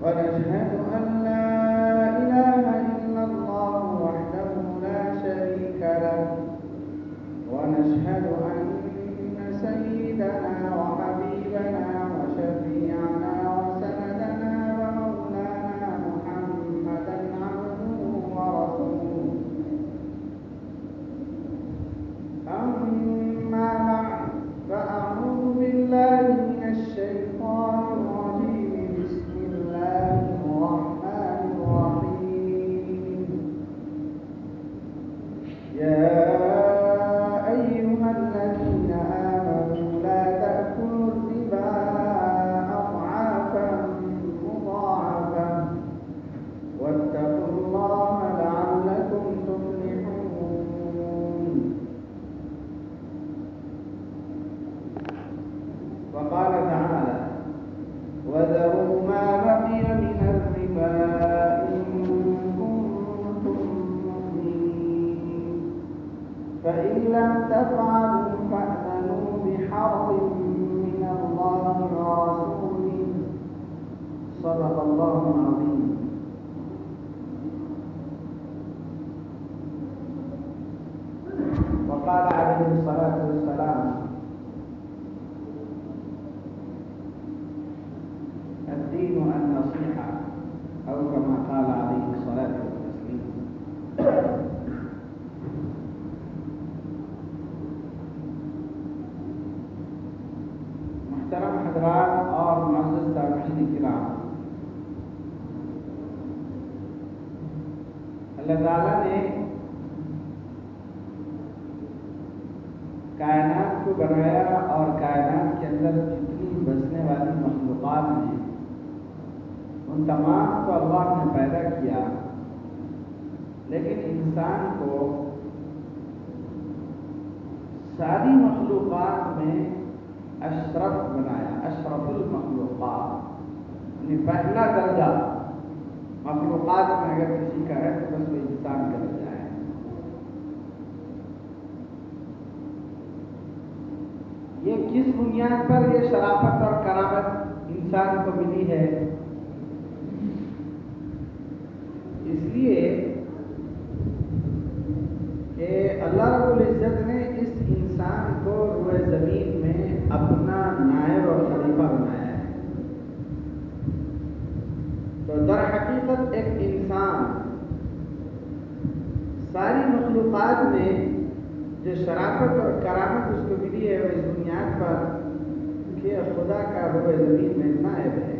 ونشهد أن لا إله إلا الله وحده لا شريك له ونشهد أن سيدنا وحبيبنا وشفيعنا وسندنا ومولانا محمدا عبده ورسوله. أما بعد فأعوذ بالله من الشيطان الرجيم. بسم الله الرحمن الرحيم. يا أيها الذين آمنوا لا تأكلوا الربا أضعافا مضاعفة واتقوا الله لعلكم تفلحون. وقال تعالى: وذروا ما بقي من الربا إن كنتم مؤمنين فإن لم تفعلوا فأذنوا بحرب من الله ورسوله. صدق الله العظيم. وقال عليه الصلاة والسلام: الدين النصيحة، أو كما قال عليه الصلاة والتسليم. محترم حضرات اور معزز سامعین کرام، اللہ تعالیٰ نے کائنات کو بنایا اور کائنات کے اندر جتنی بسنے والی مخلوقات ہیں ان تمام کو اللہ نے پیدا کیا، لیکن انسان کو ساری مخلوقات میں اشرف بنایا، اشرف المخلوقات، یعنی پہلا درجہ مخلوقات میں اگر کسی کا ہے تو بس وہ انسان کا درجہ ہے۔ یہ کس بنیاد پر یہ شرافت اور کرامت انسان کو ملی ہے؟ اس لیے کہ اللہ رب العزت نے اس انسان کو روئے زمین میں اپنا نائب اور خلیفہ بنایا ہے۔ تو در حقیقت ایک انسان ساری مخلوقات میں جو شرافت اور کرامت اس کو ملی ہے وہ اس بنیاد پر کہ خدا کا روئے زمین میں نائب ہے۔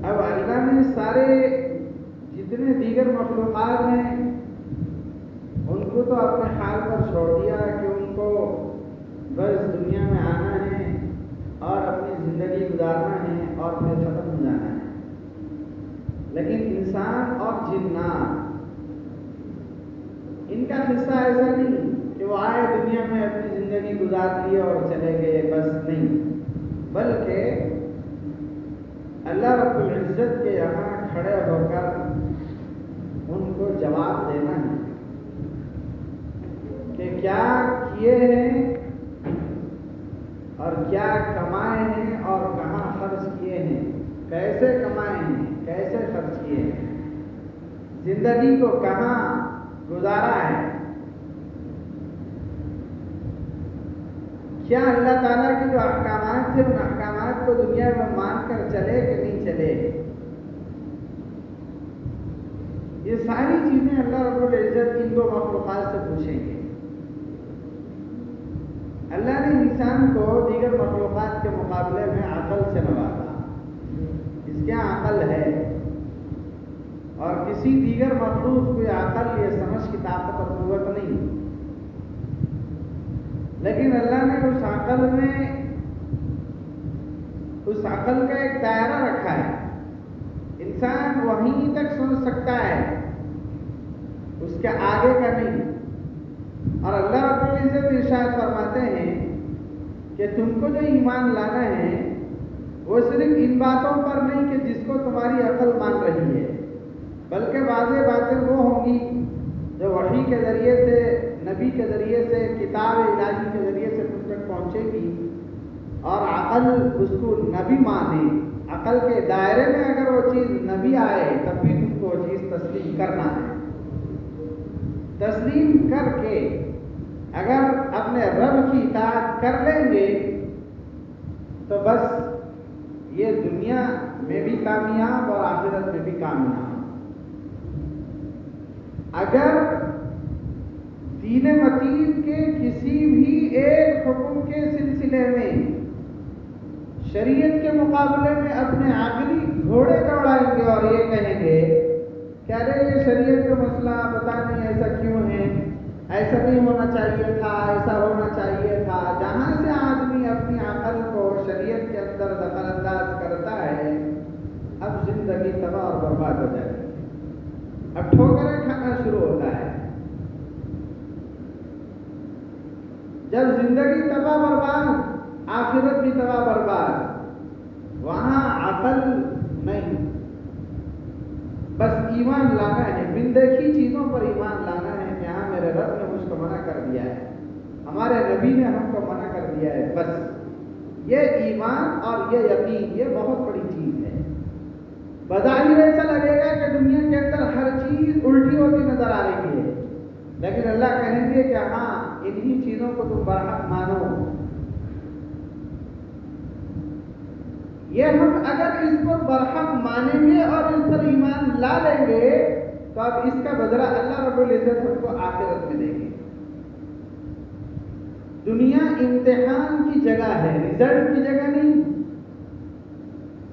اب اللہ نے سارے جتنے دیگر مخلوقات ہیں ان کو تو اپنے حال پر چھوڑ دیا کہ ان کو بس دنیا میں آنا ہے اور اپنی زندگی گزارنا ہے اور پھر ختم ہو جانا ہے، لیکن انسان اور جنات ان کا قصہ ایسا نہیں کہ وہ آئے دنیا میں اپنی زندگی گزار لی اور چلے گئے، بس نہیں، بلکہ اللہ رب العزت کے یہاں کھڑے ہو کر ان کو جواب دینا ہے کہ کیا کیے ہیں اور کیا کمائے ہیں اور کہاں خرچ کیے ہیں، کیسے کمائے ہیں، کیسے خرچ کیے ہیں، زندگی کو کہاں گزارا ہے، کیا اللہ تعالیٰ کے جو احکامات تھے ان احکامات کو دنیا میں مان کر چلے کہ نہیں چلے۔ یہ ساری چیزیں اللہ رب العزت ان دو مخلوقات سے پوچھیں گے۔ اللہ نے انسان کو دیگر مخلوقات کے مقابلے میں عقل سے نوازا، اس کے یہاں عقل ہے، اور کسی دیگر مخلوق کو یہ عقل، یہ سمجھ کی طاقت اور قوت نہیں، لیکن اللہ نے اس عقل کا ایک دائرہ رکھا ہے۔ انسان وہیں تک سوچ سکتا ہے، اس کے آگے کا نہیں۔ اور اللہ رب العزت ارشاد فرماتے ہیں کہ تم کو جو ایمان لانا ہے وہ صرف ان باتوں پر نہیں کہ جس کو تمہاری عقل مان رہی ہے، بلکہ واضح باتیں وہ ہوں گی جو وحی کے ذریعے سے، نبی کے ذریعے سے، کتاب الہی کے ذریعے سے عقل اس کو نبی مانے، عقل کے دائرے میں اگر وہ چیز نبی آئے تب بھی تم کو وہ چیز تسلیم کرنا ہے۔ تسلیم کر کے اگر اپنے رب کی اطاعت کر لیں گے تو بس یہ دنیا میں بھی کامیاب اور آخرت میں بھی کامیاب۔ اگر دین متین کے کسی بھی ایک حکم کے سلسلے میں شریعت کے مقابلے میں اپنے عقلی گھوڑے دوڑائیں گے اور یہ کہیں گے کہ ارے یہ شریعت کا مسئلہ پتہ نہیں ایسا کیوں ہے، ایسا نہیں ہونا چاہیے تھا، ایسا ہونا چاہیے تھا، جہاں سے آدمی اپنی عقل کو شریعت کے اندر دخل انداز کرتا ہے اب زندگی تباہ اور برباد ہو جاتی ہے، اب ٹھوکریں کھانا شروع ہوتا ہے۔ جب زندگی تباہ برباد، آخرت بھی تباہ برباد، وہاں عقل نہیں، بس ایمان لانا ہے، بن دیکھی چیزوں پر ایمان لانا ہے کہ ہاں میرے رب نے مجھ کو منع کر دیا ہے، ہمارے نبی نے ہم کو منع کر دیا ہے، بس یہ ایمان اور یہ یقین یہ بہت بڑی چیز ہے۔ بظاہر ایسا لگے گا کہ دنیا کے اندر ہر چیز الٹی ہوتی نظر آ رہی ہے، لیکن اللہ کہیں گے کہ ہاں انہی چیزوں کو تم برحق مانو۔ یہ ہم اگر اس کو برحق مانیں گے اور اس پر ایمان لا لیں گے تو اب اس کا بدلہ اللہ رب العزت ہم کو آخرت میں دیں گے۔ دنیا امتحان کی جگہ ہے، رزلٹ کی جگہ نہیں۔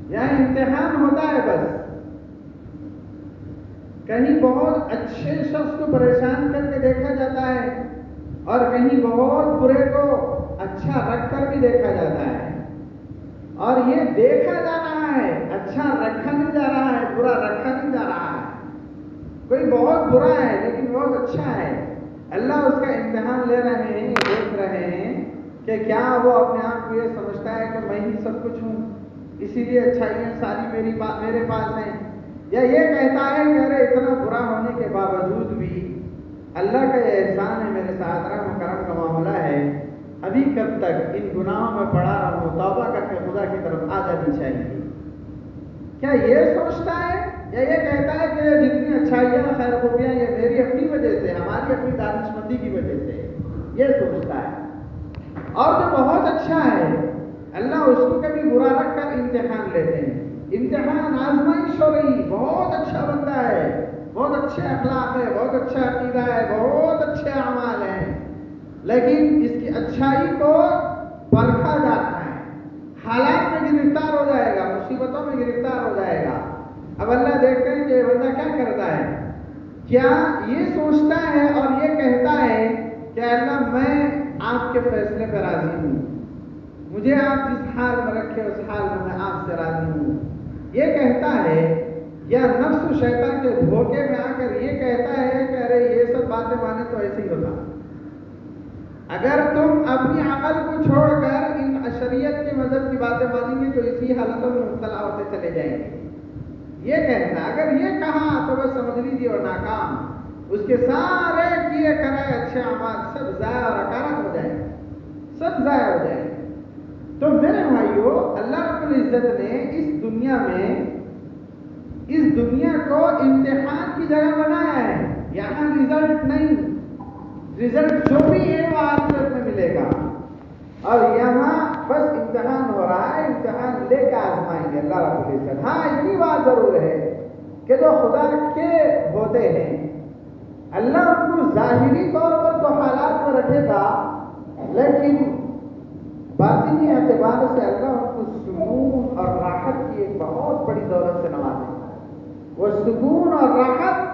یہاں امتحان ہوتا ہے، بس کہیں بہت اچھے شخص کو پریشان کر کے دیکھا جاتا ہے اور کہیں بہت برے کو اچھا رکھ کر بھی دیکھا جاتا ہے، اور یہ دیکھا جا رہا ہے، اچھا رکھا نہیں جا رہا ہے، برا رکھا نہیں جا رہا ہے۔ کوئی بہت برا ہے لیکن بہت اچھا ہے، اللہ اس کا امتحان لے رہے ہیں، دیکھ رہے ہیں کہ کیا وہ اپنے آپ کو یہ سمجھتا ہے کہ میں ہی سب کچھ ہوں اسی لیے اچھائیاں ساری میرے پاس ہیں، یا یہ کہتا ہے کہ ارے اتنا برا ہونے کے باوجود بھی اللہ کا یہ احسان ہے، میرے ساتھ رحم و کرم کا معاملہ ہے، ابھی کب تک ان گناہوں میں پڑا رہوں، توبہ کر کے خدا کی طرف آ جانی چاہیے۔ کیا یہ سوچتا ہے یا یہ کہتا ہے کہ جتنی اچھائیاں خیر خوبیاں یہ میری اپنی وجہ سے، ہماری اپنی دانش مندی کی وجہ سے، یہ سوچتا ہے۔ اور جو بہت اچھا ہے اللہ اس کو کبھی برا رکھ کر امتحان لیتے ہیں، امتحان آزمائش ہو رہی، بہت اچھا بندہ ہے، بہت اچھے اخلاق ہے، بہت اچھا عقیدہ ہے، بہت اچھے اعمال ہیں، لیکن اس کی اچھائی کو پرکھا جاتا ہے، حالات میں گرفتار ہو جائے گا، مصیبتوں میں گرفتار ہو جائے گا۔ اب اللہ دیکھتے ہیں کہ یہ بندہ کیا کرتا ہے، کیا یہ سوچتا ہے اور یہ کہتا ہے کہ اللہ میں آپ کے فیصلے پہ راضی ہوں، مجھے آپ جس حال میں رکھے اس حال میں آپ سے راضی ہوں، یہ کہتا ہے، یا نفس و شیطان کے دھوکے میں آ کر یہ کہتا ہے کہ ارے یہ سب باتیں مانے تو ایسے ہی ہوتا۔ اگر تم اپنی عقل کو چھوڑ کر ان شریعت کے مذہب کی باتیں مانیں گے تو اسی حالتوں میں مبتلا ہوتے چلے جائیں گے، یہ کہتا ہے۔ اگر یہ کہا تو بس سمجھ لیجیے اور ناکام، اس کے سارے کیے کرائے اچھے اعمال سب ضائع اور اکارت ہو جائیں گے، سب ضائع ہو جائیں گے۔ تو میرے بھائیو، اللہ رب العزت نے اس دنیا میں اس دنیا کو امتحان کی جگہ بنایا ہے، یہاں رزلٹ نہیں، رزلٹ جو بھی ہے وہ آخرت میں ملے گا، اور یہاں بس امتحان ہو رہا ہے، امتحان لے کے آزمائیں گے اللہ رب العزت۔ ہاں اتنی بات ضرور ہے کہ جو خدا کے ہوتے ہیں اللہ ان کو ظاہری طور پر تو حالات میں رکھے گا، لیکن باطنی اعتبار سے اللہ ان کو سکون اور راحت کی ایک بہت بڑی دولت سے نوازے گا۔ وہ سکون اور راحت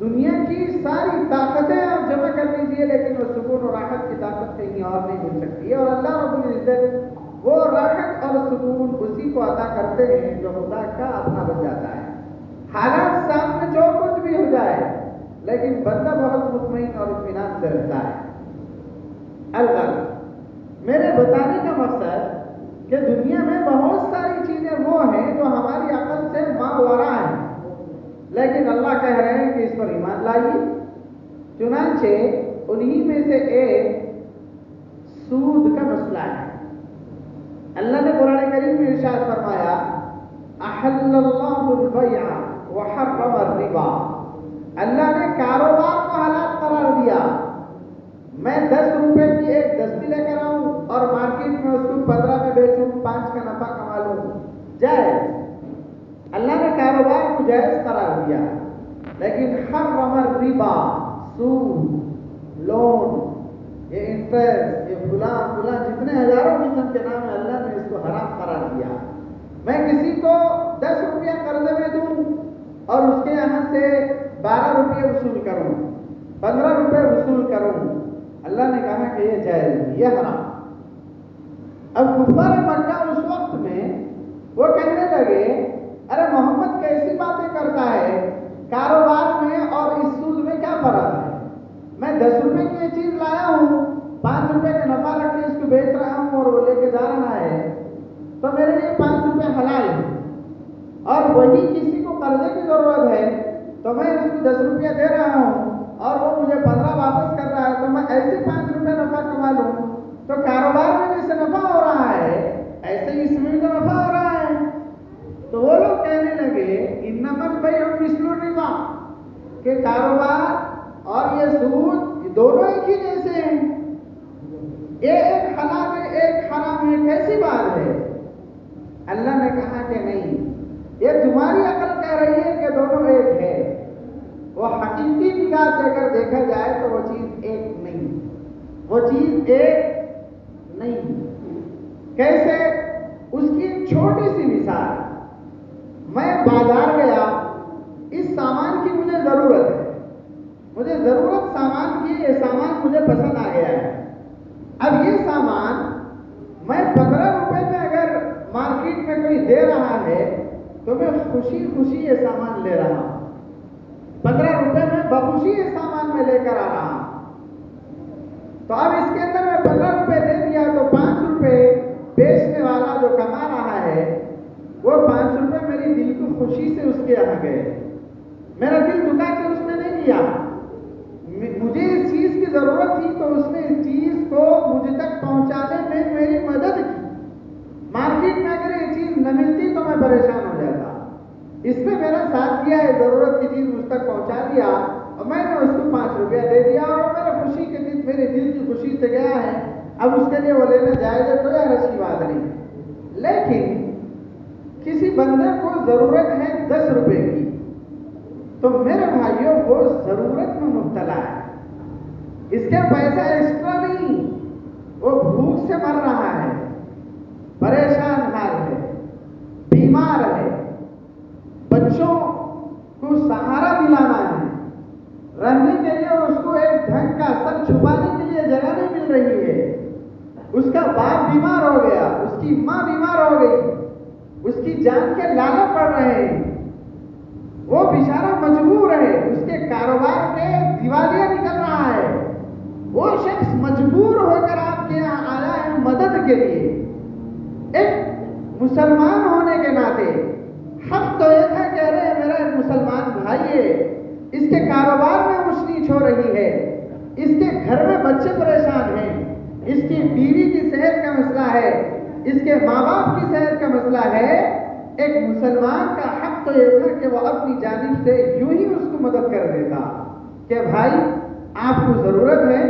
دنیا کی ساری طاقتیں آپ جمع کر لیجیے، لیکن وہ سکون اور راحت کی طاقت کہیں اور نہیں مل سکتی ہے، اور اللہ رب العزت وہ راحت اور سکون اسی کو عطا کرتے ہیں جو خدا کا اپنا بن جاتا ہے۔ حالات سامنے جو کچھ بھی ہو جائے لیکن بندہ بہت مطمئن اور اطمینان سے رہتا ہے۔ الغرض میرے بتانے کا مقصد کہ دنیا میں بہت ساری چیزیں وہ ہیں جو ہماری عقل سے ماوراء ہیں، لیکن اللہ کہہ رہے ہیں کہ اس پر ایمان لائیے۔ چنانچہ انہی میں سے ایک سود کا مسئلہ ہے۔ کریم نے ارشاد فرمایا احل اللہ البیع وحرم الربا، اللہ نے کاروبار کو حلال قرار دیا. میں 10 روپے کی ایک دستی لے کر آؤں اور مارکیٹ میں اس کو 15 میں بیچوں، 5 کا نفع کما لوں، جائز. اللہ نے کاروبار کو جائز قرار دیا. لیکن حرم الربا، سود، لون، یہ انٹرسٹ، یہ فلاں جتنے ہزاروں قسم کے نام ہیں، اللہ نے اس کو حرام قرار دیا. میں کسی کو 10 روپیہ قرضے میں دوں اور اس کے یہاں سے 12 روپے وصول کروں، 15 روپے وصول کروں، اللہ نے کہا کہ یہ جائز نہیں، یہ حرام. اب کفار مکہ اس وقت میں وہ کہنے لگے ارے محمد کیسی باتیں کرتا ہے، کاروبار میں اور اس سود میں کیا فرق ہے؟ میں 10 روپے کی یہ چیز لایا ہوں، 5 روپے کا نفع رکھ کے اس کو بیچ رہا ہوں اور وہ لے کے جا رہا ہے، تو میرے لیے 5 روپے حلال ہے. اور وہی کسی کو قرضے کی ضرورت ہے تو میں اس کو 10 روپیہ دے رہا ہوں اور وہ مجھے 15 واپس کر رہا ہے، تو میں ایسے 5 روپے نفع کما لوں. تو کاروبار میں جیسے نفع ہو رہا ہے ایسے ہی اس میں بھی تو نفع ہو رہا ہے. تو وہ لوگ کہنے لگے انما البیع مثل الربا، کہ کاروبار اور یہ سود یہ دونوں ایک ہی جیسے ہیں، یہ ایک حلال ہے ایک حرام ہے، کیسی بات ہے؟ اللہ نے کہا کہ نہیں، یہ تمہاری عقل کہہ رہی ہے کہ دونوں ایک ہے. وہ حقیقی نگاہ سے اگر دیکھا جائے تو وہ چیز ایک نہیں، وہ چیز ایک نہیں. کیسے؟ اس کی چھوٹی سی مثال، میں بازار گیا، اس سامان کی مجھے ضرورت ہے، مجھے ضرورت سامان کی، یہ سامان مجھے پسند آ گیا ہے. اب یہ سامان میں 15 روپے میں اگر مارکیٹ میں کوئی دے رہا ہے تو میں خوشی خوشی یہ سامان لے رہا ہوں، 15 روپے میں بخوشی یہ سامان میں لے کر آ رہا ہوں. تو اب اس کے اندر میں 15 روپے دے دیا تو 5 روپے بیچنے والا جو کما رہا ہے وہ 5 روپے میری دل کی خوشی سے اس کے یہاں گئے، میرا دل دکھا کے اس نے نہیں لیا. مجھے اس چیز کی ضرورت تھی تو اس نے اس چیز کو مجھ تک پہنچانے میں میری مدد کی. مارکیٹ میں اگر یہ چیز نہ ملتی تو میں پریشان ہو جاتا، اس نے میرا ساتھ دیا، ہے ضرورت کی چیز مجھ تک پہنچا دیا اور میں نے اس کو 5 روپیہ دے دیا اور میرا خوشی کے دن میرے دل کی خوشی سے گیا ہے. اب اس کے لیے وہ لینا جائز ہے، کوئی حرج کی بات نہیں. لیکن کسی بندے کو ضرورت ہے 10 روپے کی، تو میرے بھائیوں وہ ضرورت میں مبتلا ہے، اس کے پیسہ ایکسٹرا نہیں، وہ بھوک سے مر رہا ہے، پریشان حال ہے، بیمار ہے، بچوں کو سہارا دلانا ہے، رہنے کے لیے اس کو ایک ڈھنگ کا سر چھپانے کے لیے جگہ نہیں مل رہی ہے، اس کا باپ بیمار ہو گیا، اس کی ماں بیمار ہو گئی، اس کی جان کے لالے پڑ رہے ہیں، وہ بیچارہ مجبور ہے، اس کے کاروبار کے دیوالیہ نکل رہا ہے، وہ شخص مجبور ہو کر آپ کے یہاں آیا ہے مدد کے لیے. ایک مسلمان ہونے کے ناطے حق تو یہ ہے، کہہ رہے ہیں میرا ایک مسلمان بھائی ہے، اس کے کاروبار میں مشکل ہو رہی ہے، اس کے گھر میں بچے پریشان ہیں، اس کی بیوی کی صحت کا مسئلہ ہے، اس کے ماں باپ کی صحت کا مسئلہ ہے. ایک مسلمان کا حق تو یہ تھا کہ وہ اپنی جانب سے یوں ہی اس کو مدد کر دیتا کہ بھائی آپ کو ضرورت ہے،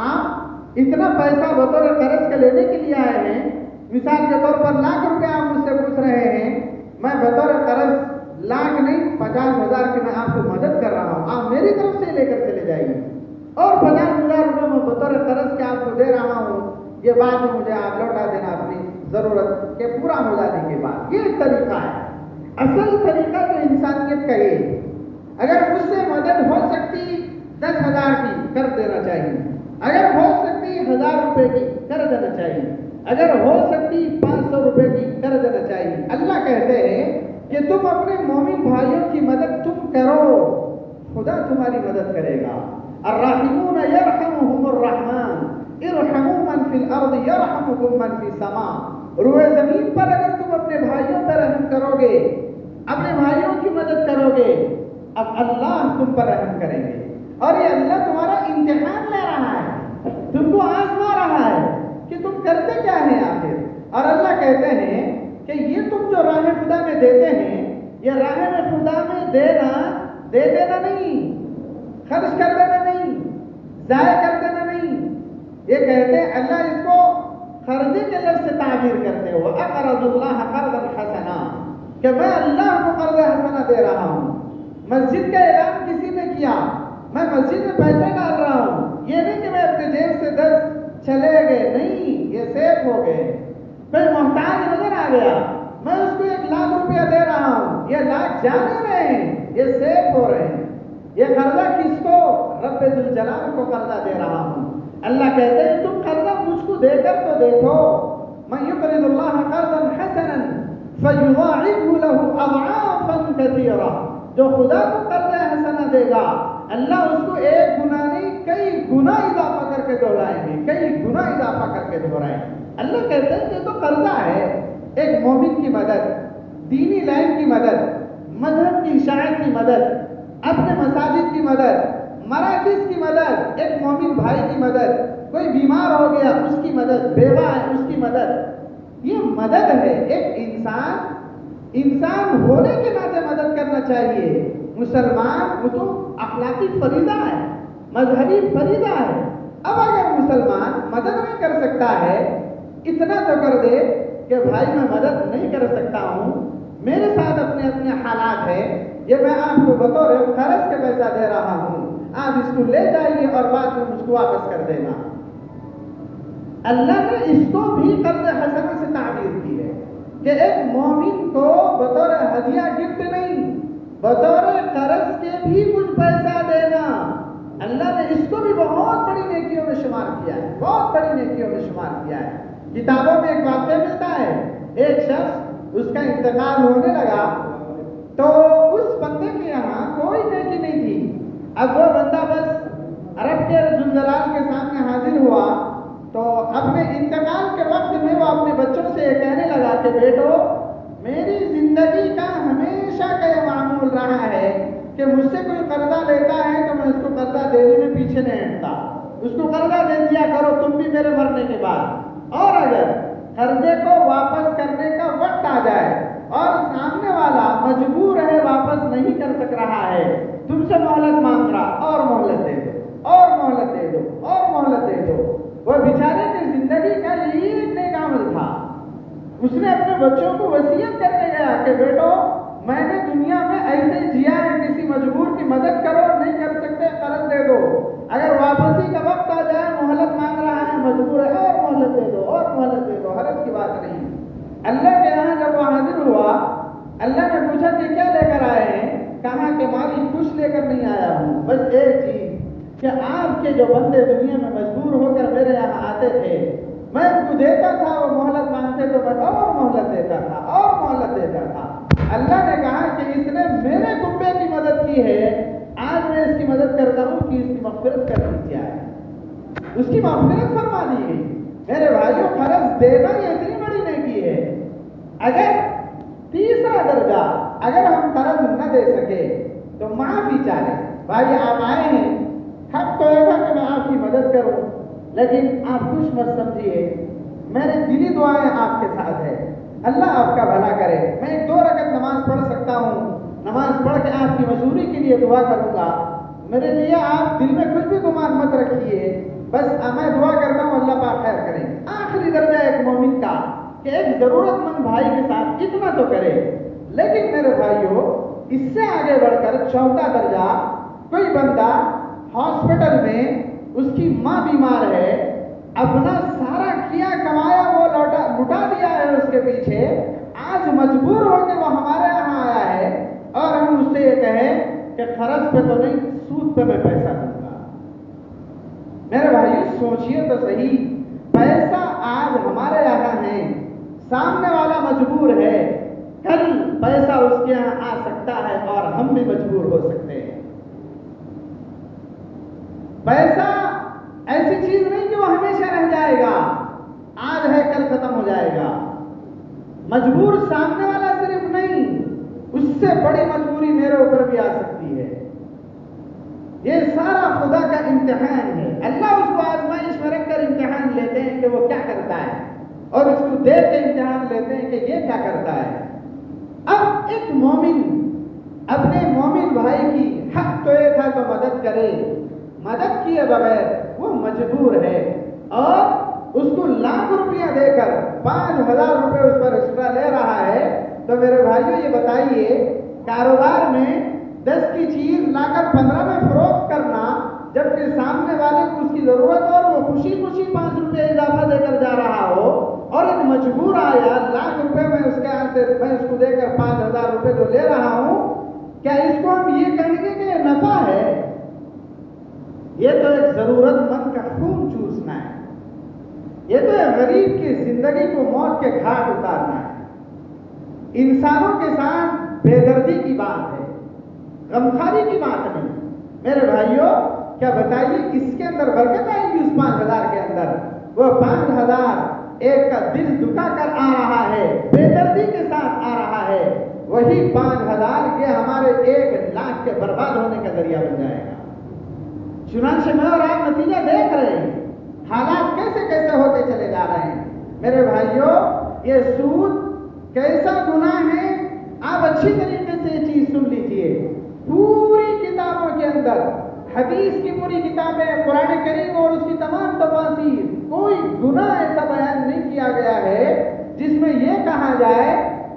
آپ اتنا پیسہ بطور قرض کے لینے کے لیے آئے ہیں، مثال کے طور پر 1,00,000 روپے آپ مجھ سے پوچھ رہے ہیں، میں بطور قرض 1,00,000 نہیں 50,000 کی میں آپ کو مدد کر رہا ہوں، آپ میری طرف سے لے کر چلے جائیے، اور 50,000 روپے میں بطور قرض کے آپ کو دے رہا ہوں، یہ بات مجھے آپ لوٹا دینا اپنی ضرورت کے پورا ہو جانے کے بعد. یہ طریقہ ہے، اصل طریقہ جو انسانیت کا یہ. اگر مجھ سے مدد ہو سکتی 10,000 کی کر دینا چاہیے، اگر ہو سکتی 1,000 روپے کی کر دینا چاہیے، اگر ہو سکتی 500 روپے کی کر دینا چاہیے. اللہ کہتے ہیں کہ تم اپنے مومن بھائیوں کی مدد تم کرو، خدا تمہاری مدد کرے گا. الراحمون یرحمهم الرحمن ارحموا من فی الارض یرحمکم من فی السماء. روئے زمین پر اگر تم اپنے بھائیوں پر رحم کرو گے، اپنے بھائیوں کی مدد کرو گے، اب اللہ تم پر رحم کریں گے. اور یہ اللہ تمہارا امتحان لے رہا ہے، تم کو آزما رہا ہے کہ تم کرتے کیا ہیں آخر. اور اللہ کہتے ہیں دیتے ہیں یہ راہ میں خدا میں دینا، دے دینا نہیں، خرچ کر دینا نہیں، ضائع کر دینا نہیں. یہ کہتے ہیں اللہ اس کو قرضے کے لفظ سے تعبیر کرتے ہو، اقرض اللہ قرضا حسنا، کہ میں اللہ کو قرض حسنا دے رہا ہوں. مسجد کا اعلان کسی نے کیا، میں مسجد میں پیسے ڈال رہا ہوں، یہ نہیں کہ میں اپنے جیب سے 10 چلے گئے، نہیں، یہ سیف ہو گئے. کوئی محتاج نظر آ گیا، میں اس کو 1,00,000 روپیہ دے رہا ہوں، یہ لاکھ جا نہیں رہے ہیں، یہ سیف ہو رہے ہیں. یہ قرضہ کس کو؟ رب ذوالجلال کو قرضہ دے رہا ہوں. اللہ کہتے ہیں تم قرضہ مجھ کو دے کر تو دیکھو. من یقرض اللہ قرضا حسنا فیضاعفه له اضعافا کثیرہ، جو خدا کو قرض حسنا دے گا اللہ اس کو 1 گنا نہیں کئی گنا اضافہ کر کے دہرائیں گے، کئی گنا اضافہ کر کے دہرائیں. اللہ کہتے ہیں یہ تو قرضہ ہے. ایک مومن کی مدد، دینی لائن کی مدد، مذہب کی اشاعت کی مدد، اپنے مساجد کی مدد، مراکز کی مدد، ایک مومن بھائی کی مدد، کوئی بیمار ہو گیا اس کی مدد، بیوہ ہے اس کی مدد، یہ مدد ہے. ایک انسان ہونے کے ناطے مدد کرنا چاہیے. مسلمان وہ تو اخلاقی فریضہ ہے، مذہبی فریضہ ہے. اب اگر مسلمان مدد نہیں کر سکتا ہے، اتنا تو کر دے کہ بھائی میں مدد نہیں کر سکتا ہوں، میرے ساتھ اپنے اپنے حالات ہے، یہ میں آپ کو بطور قرض کے پیسہ دے رہا ہوں، آپ اس کو لے جائیے اور بعد میں مجھ کو واپس کر دینا. اللہ نے اس کو بھی قرض حسنہ سے تعبیر کی ہے کہ ایک مومن کو بطور ہدیہ گفٹ نہیں، بطور قرض کے بھی کچھ پیسہ دینا. اللہ نے اس کو بھی بہت بڑی نیکیوں میں شمار کیا ہے، بہت بڑی نیکیوں میں شمار کیا ہے. کتابوں میں ایک واقعہ ملتا ہے، ایک شخص اس کا انتقال ہونے لگا تو اس بندے کے یہاں کوئی نیکی نہیں تھی. اب وہ بندہ بس رب کے ذوالجلال کے سامنے حاضر ہوا تو اپنے انتقال کے وقت میں وہ اپنے بچوں سے یہ کہنے لگا کہ بیٹو میری زندگی کا ہمیشہ کا یہ معمول رہا ہے کہ مجھ سے کوئی قرضہ لیتا ہے تو میں اس کو قرضہ دینے میں پیچھے نہیں ہٹتا، اس کو قرضہ دے دیا کرو تم بھی میرے مرنے کے بعد. اور اگر قرضے کو واپس کرنے کا وقت آ جائے اور سامنے والا مجبور ہے واپس نہیں کر سک رہا ہے، تم سے مہلت مانگ رہا، اور مہلت دے دو، اور مہلت دے دو، اور مہلت دے دو. وہ بیچارے کی زندگی کا یہی ایک نیک عمل تھا. اس نے اپنے بچوں کو وصیت کر کے گیا کہ بیٹو میں نے دنیا میں ایسے جیا ہے، کسی مجبور کی مدد کرو، نہیں کر سکتے قرض دے دو، اگر واپسی کا وقت آ جائے مہلت مانگ رہا ہے مجبور ہے، اور مہلت دے دو، اور مہلت دے دو، حرج کی بات نہیں. اللہ کے یہاں جب وہ حاضر ہوا اللہ نے پوچھا کہ کیا لے کر آئے ہیں؟ کہا کہ مالی کچھ لے کر نہیں آیا ہوں، بس ایک چیز کہ آپ کے جو بندے دنیا میں مجبور ہو کر میرے یہاں آتے تھے میں ان کو دیتا تھا، وہ مہلت مانگتے تو میں اور مہلت دیتا تھا، اور مہلت دیتا تھا. اللہ نے کہا کہ اس نے میرے کنبے کی مدد کی ہے، آج میں اس کی مدد کرتا ہوں کہ اس کی مغفرت کر دی جائے، اس کی مغفرت فرما دی گئی. میرے بھائیوں قرض دینا یہ اتنی بڑی نیکی ہے. اگر تیسرا درجہ اگر ہم قرض نہ دے سکے تو معافی چاہے. بھائی آپ آئے ہیں، حق تو ہے کہ میں آپ کی مدد کروں، لیکن آپ کچھ مت سمجھیے، میرے دلی دعائیں آپ کے ساتھ ہے، اللہ آپ کا بھلا کرے. میں 2 رکعت نماز پڑھ سکتا ہوں، نماز پڑھ کے آپ کی مزدوری کے لیے دعا کروں گا. میرے لیے آپ دل میں کچھ بھی گمان مت رکھیے، بس میں دعا کرتا ہوں اللہ پاک خیر کریں. آخری درجہ ایک مومن کا کہ ایک ضرورت مند بھائی کے ساتھ اتنا تو کرے. لیکن میرے بھائیوں اس سے آگے بڑھ کر 4تھا درجہ، کوئی بندہ ہاسپٹل میں اس کی ماں بیمار ہے، اپنا سارا کیا کمایا وہ لٹا دیا ہے اس کے پیچھے، آج مجبور ہو کے وہ ہمارے یہاں آیا ہے اور ہم اس سے یہ کہیں کہ قرض پہ تو نہیں سود پہ میں پیسہ دوں گا. میرے بھائی سوچئے تو صحیح، پیسہ آج ہمارے یہاں ہے، سامنے والا مجبور ہے، کل پیسہ اس کے یہاں آ سکتا ہے اور ہم بھی مجبور ہو سکتے ہیں. پیسہ ایسی چیز نہیں کہ وہ ہمیشہ رہ جائے گا، آج ہے کل ختم ہو جائے گا. مجبور سامنے والا صرف نہیں، اس سے بڑی مجبوری میرے اوپر بھی آ سکتی ہے. یہ سارا خدا کا امتحان ہے. اللہ اس کو آزمائش میں رکھ کر امتحان لیتے ہیں کہ وہ کیا کرتا ہے، اور اس کو دیکھ کے امتحان لیتے ہیں کہ یہ کیا کرتا ہے. اب ایک مومن اپنے مومن بھائی کی حق تو یہ تھا تو مدد کرے، مدد کیے بغیر وہ مجبور ہے اور اس کو لاکھ روپیہ دے کر 5,000 روپے اس پر ایکسٹرا لے رہا ہے، تو میرے بھائیوں یہ بتائیے کاروبار میں 10 کی چیز لا کر 15 میں فروخت کرنا، جبکہ سامنے والے کو اس کی ضرورت ہو اور وہ خوشی خوشی 5 روپے اضافہ دے کر جا رہا ہو، اور ایک مجبور آیا لاکھ روپے میں اس کے ہاں سے میں اس کو دے کر 5,000 روپے جو لے رہا ہوں، کیا اس کو ہم یہ کہیں گے کہ یہ نفع ہے؟ یہ تو ایک ضرورت مند کا خون چوسنا ہے، یہ تو غریب کی زندگی کو موت کے گھاٹ اتارنا ہے۔ انسانوں کے ساتھ بے دردی کی بات ہے، غمخواری کی بات نہیں۔ میرے بھائیوں کیا بتائیے اس کے اندر برکت آئے گی؟ اس 5,000 کے اندر وہ 5,000 ایک کا دل دکھا کر آ رہا ہے، بے دردی کے ساتھ آ رہا ہے، وہی 5,000 کے ہمارے 1,00,000 کے برباد ہونے کا ذریعہ بن جائے گا۔ چنانچہ میں اور آپ نتیجہ دیکھ رہے ہیں، حالات کیسے کیسے ہوتے چلے جا رہے ہیں۔ میرے بھائیوں یہ سود کیسا گناہ ہے، آپ اچھی طریقے سے یہ چیز سن لیجئے۔ پوری کتابوں کے اندر، حدیث کی پوری کتابیں، قرآن کریم اور اس کی تمام تفاسیر، کوئی گناہ ایسا بیان نہیں کیا گیا ہے جس میں یہ کہا جائے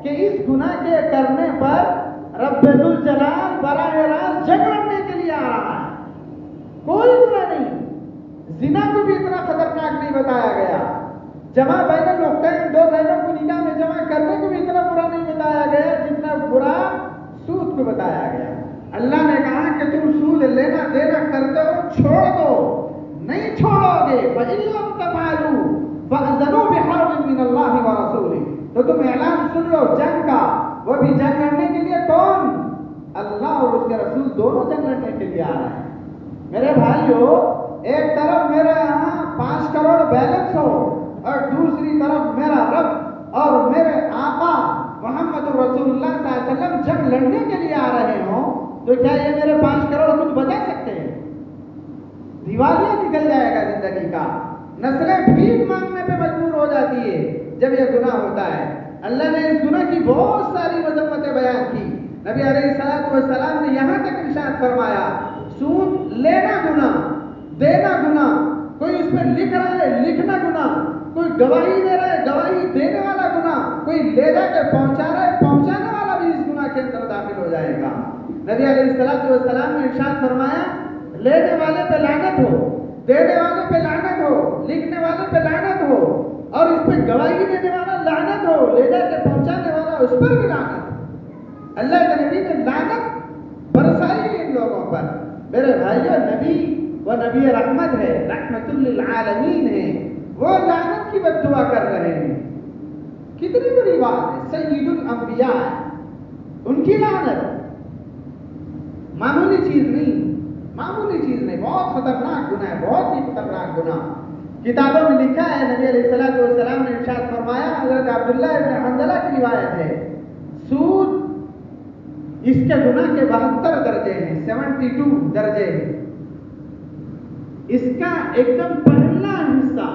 کہ اس گناہ کے کرنے پر رب ذوالجلال براہ راست جنگ لڑنے کے لیے آ رہا ہے۔ کوئی گناہ نہیں۔ زنا کو بھی اتنا خطرناک نہیں بتایا گیا، جمع بین الاختین، دو بہنوں کو نکاح میں جمع کرنے کو بھی اتنا برا نہیں بتایا گیا جتنا برا سود کو بتایا گیا۔ اللہ نے کہا کہ تم سود لینا دینا کرتے ہو، چھوڑ دو، نہیں چھوڑو گے، فَإِن لَّمْ تَفْعَلُوا فَأْذَنُوا بِحَرْبٍ مِّنَ اللَّهِ وَرَسُولِهِ، تو تم اعلان سن لو جنگ کا، وہ بھی جنگ لڑنے کے لیے کون؟ اللہ اور اس کے رسول دونوں جنگ لڑنے کے لیے آ رہے ہیں۔ میرے بھائیو ایک طرف میرے یہاں 5 کروڑ بیلنس ہو اور دوسری طرف میرا رب اور میرے آقا محمد رسول اللہ صلی اللہ علیہ وسلم جنگ لڑنے کے لیے آ رہے ہوں، تو کیا یہ میرے 5 کروڑ کچھ بچا سکتے ہیں؟ دیوالیاں نکل جائے گا زندگی کا، نسلیں بھیک مانگنے پہ مجبور ہو جاتی ہے جب یہ گناہ ہوتا ہے۔ اللہ نے اس گناہ کی بہت ساری مذمتیں بیان کی۔ نبی علیہ السلام نے یہاں تک ارشاد فرمایا سود لینا گناہ، دینا گناہ، کوئی اس پہ لکھ رہا ہے لکھنا گناہ، کوئی گواہی دے رہا ہے گواہی دینے والا گناہ، کوئی لے جا کے پہنچا رہا ہے پہنچانے والا بھی اس گناہ کے اندر داخل ہو جائے گا۔ نبی علیہ السلام نے ارشاد فرمایا لینے والے پہ لعنت ہو، دینے والے پہ لعنت ہو، لکھنے والے پہ لعنت ہو، اور اس پہ گواہی دینے والا لعنت ہو، لے جا کے پہنچانے والا اس پر بھی لعنت۔ اللہ کے نبی نے لعنت برسائی ہے ان لوگوں پر۔ میرے بھائیو نبی وہ نبی رحمت ہے، رحمت للعالمین ہے، وہ لعنت کی بد دعا کر رہے ہیں۔ کتنی بڑی بات ہے، سید الانبیاء ان کی لعنت معمولی چیز نہیں، معمولی چیز نہیں، بہت خطرناک گناہ ہے، بہت ہی خطرناک گناہ۔ کتابوں میں لکھا ہے نبی علیہ السلام نے ارشاد فرمایا، حضرت عبداللہ ابن حنظلہ کی روایت ہے، سود اس کے گناہ کے 72 درجے ہیں، 72 درجے ہیں۔ اس کا ایک دم پہلا حصہ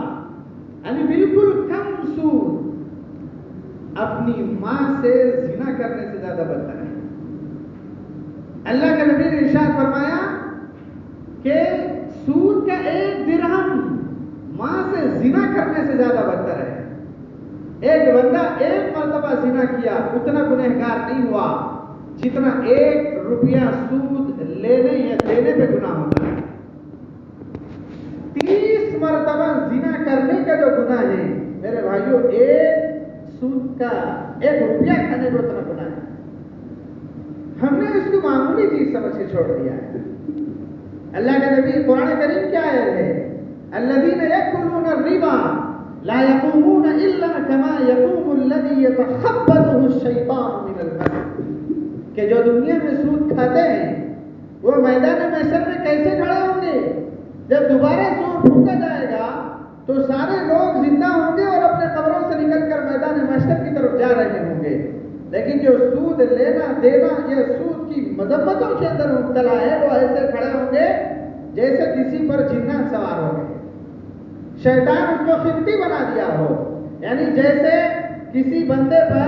یعنی بالکل کم سود اپنی ماں سے زنا کرنے سے زیادہ بدتر ہے۔ اللہ کے نبی نے ارشاد فرمایا کہ سود کا 1 درہم ماں سے زنا کرنے سے زیادہ بدتر ہے۔ ایک بندہ 1 مرتبہ زنا کیا اتنا گنہگار نہیں ہوا جتنا 1 روپیہ سود لینے یا دینے پہ گناہ ہوتا ہے۔ 30 مرتبہ زنا کرنے کا جو گناہ ہے میرے بھائیو، 1 سود کا 1 روپیہ کھانے کو اتنا گناہ ہے۔ ہم نے اس کو معمولی چیز سمجھ کے چھوڑ دیا ہے۔ اللہ کے نبی قرآن کریم کیا ہے، الذین یأکلون الربا لا یقومون الا کما یقوم الذی یتخبطہ الشیطان من المس، کہ جو دنیا میں سود کھاتے ہیں وہ میدان محشر میں کیسے کھڑے ہوں گے؟ جب دوبارہ سود پھونکا جائے گا تو سارے لوگ زندہ ہوں گے اور اپنے قبروں سے نکل کر میدان محشر کی طرف جا رہے ہوں گے، لیکن جو سود لینا دینا یا سود کی مذمتوں کے اندر مبتلا ہے وہ ایسے کھڑے ہوں گے جیسے کسی پر جنات سوار ہو گئے، شیطان اس کو خفتی بنا دیا ہو، یعنی جیسے کسی بندے پر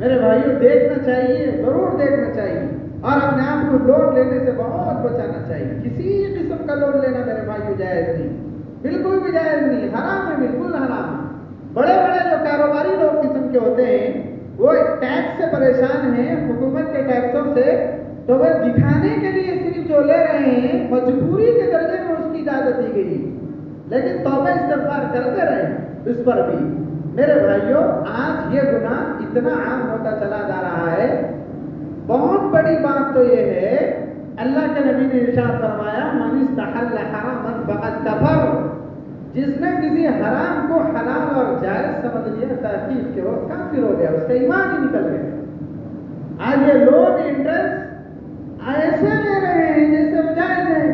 میرے بھائیوں دیکھنا چاہیے، ضرور دیکھنا چاہیے، اور اپنے آپ کو لوٹ لینے سے بہت بچانا چاہیے۔ کسی قسم کا لوٹ لینا میرے بھائیوں جائز نہیں، بالکل بھی جائز نہیں، حرام ہے، بالکل حرام ہے۔ بڑے بڑے جو کاروباری لوگ قسم کے ہوتے ہیں وہ ٹیکس سے پریشان ہیں، حکومت کے ٹیکسوں سے، تو وہ دکھانے کے لیے صرف جو لے رہے ہیں مجبوری کے درجے میں اس کی اجازت دی گئی، لیکن توبہ استغفار کرتے رہے اس پر بھی۔ میرے بھائیوں آج یہ گناہ اتنا عام ہوتا چلا جا رہا ہے۔ بہت بڑی بات تو یہ ہے، اللہ کے نبی نے ارشاد فرمایا من استحل حراما فقد کفر، جس نے کسی حرام کو حلال اور جائز سمجھ لیا تحقیق کے وہ کافر ہو گیا، اس کا ایمان ہی نکل گیا۔ آج یہ لوگ انٹرسٹ ایسے لے رہے ہیں جیسے وہ جائز ہے،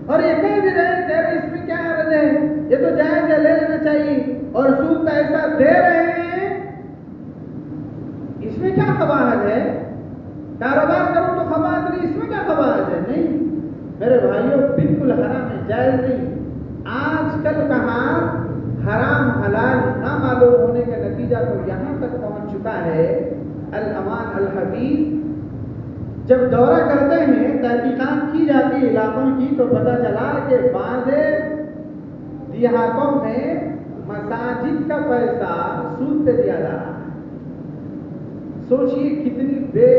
اور یہ کہہ بھی رہے ہیں کہ اس میں کیا حرج ہے، یہ تو جائز ہے، لے لینا چاہیے، اور سود پیسہ دے رہے ہیں، اس میں کیا قباحت ہے؟ کاروبار کروں تو قباحت نہیں، اس میں کیا قباحت ہے؟ نہیں میرے بھائیوں بالکل حرام ہے، جائز نہیں۔ آج کل کہاں حرام حلال نہ معلوم ہونے کا نتیجہ تو یہاں تک پہنچ چکا ہے۔ الامان الحفیظ جب دورہ کرتے ہیں، تحقیقات کی جاتی ہے علاقوں کی، تو پتہ چلا کہ بعض دیہاتوں میں مساجد کا پیسہ سود پہ دیا جا رہا ہے۔ سوچئے کتنی بے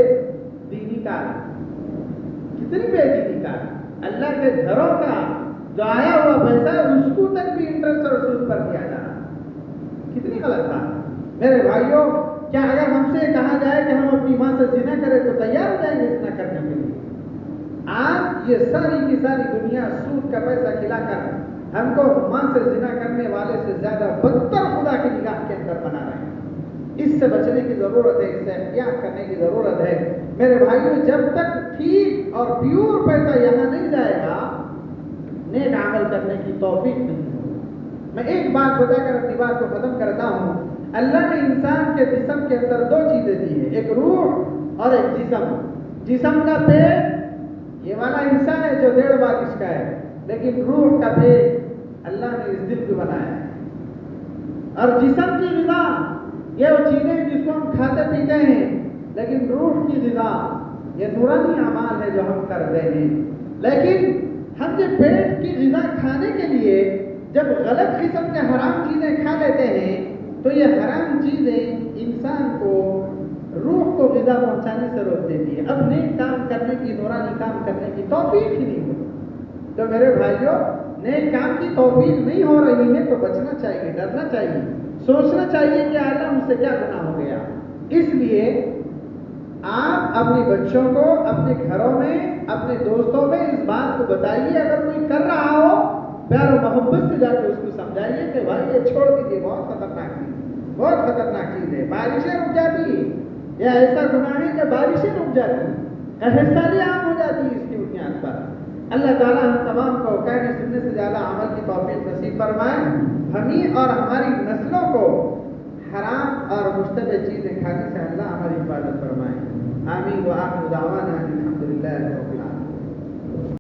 دینی کا، کتنی بے دینی کا، اللہ کے گھروں کا جو آیا ہوا پیسہ ہے اس کو تک بھی انٹرسٹ اور سود پر دیا جا رہا ہے، کتنی غلط بات۔ میرے بھائیوں کیا اگر ہم سے کہا جائے کہ ہم اپنی ماں سے زنا کریں تو تیار ہو جائیں گے زنا کرنے کے لیے؟ آج یہ ساری کی ساری دنیا سود کا پیسہ کھلا کر ہم کو ماں سے زنا کرنے والے سے زیادہ بدتر خدا کی نگاہ کے اندر بنا رہے ہیں۔ اس سے بچنے کی ضرورت ہے، اس سے احتیاط کرنے کی ضرورت ہے۔ میرے بھائیوں جب تک ٹھیک اور پیور پیسہ یہاں نہیں جائے گا، نیک عمل کرنے کی توفیق نہیں ہوگی۔ میں ایک بات بتا کر اپنی بات کو ختم کرتا ہوں۔ اللہ نے انسان کے جسم کے اندر دو چیزیں دی ہیں، ایک روح اور ایک جسم۔ جسم کا پیٹ یہ والا حصہ ہے جو 1.5 بارش کا ہے، لیکن روح کا پیٹ اللہ نے اس دل کو بنایا ہے۔ اور جسم کی غذا یہ وہ چیزیں جس کو ہم کھاتے پیتے ہیں، لیکن روح کی غذا یہ نورانی اعمال ہے جو ہم کرتے ہیں۔ لیکن ہم جب پیٹ کی غذا کھانے کے لیے جب غلط قسم کے حرام چیزیں کھا لیتے ہیں تو یہ حرام چیزیں انسان کو روح کو غذا پہنچانے سے روک دیتی ہے، اب نیک کام کرنے کی، نورانی کام کرنے کی توفیق ہی نہیں ہوتی۔ تو میرے بھائیوں نیک کام کی توفیق نہیں ہو رہی ہے تو بچنا چاہیے، ڈرنا چاہیے، سوچنا چاہیے کہ اللہ مجھ سے کیا گناہ ہو گیا۔ اس لیے آپ اپنے بچوں کو اپنے گھروں میں، اپنے دوستوں میں اس بات کو بتائیے، اگر کوئی کر رہا ہو پیار و محبت سے جا کے اس کو سمجھائیے کہ بھائی یہ چھوڑ دیجیے، بہت خطرناک چیز، بہت خطرناک چیز ہے، بارشیں رک جاتی ہے، یہ ایسا گناہ ہے کہ بارشیں رک جاتی ہیں، احسالی عام ہو جاتی ہے اس کی بنیاد پر۔ اللہ تعالیٰ ہم تمام کو کہنے سننے سے زیادہ عمل کی توفیق نصیب فرمائے، ہمیں اور ہماری نسلوں کو حرام اور مشتبہ چیزیں کھانے سے اللہ ہماری حفاظت فرمائے۔ آمین وآخر دعوانا الحمدللہ رب العالمین۔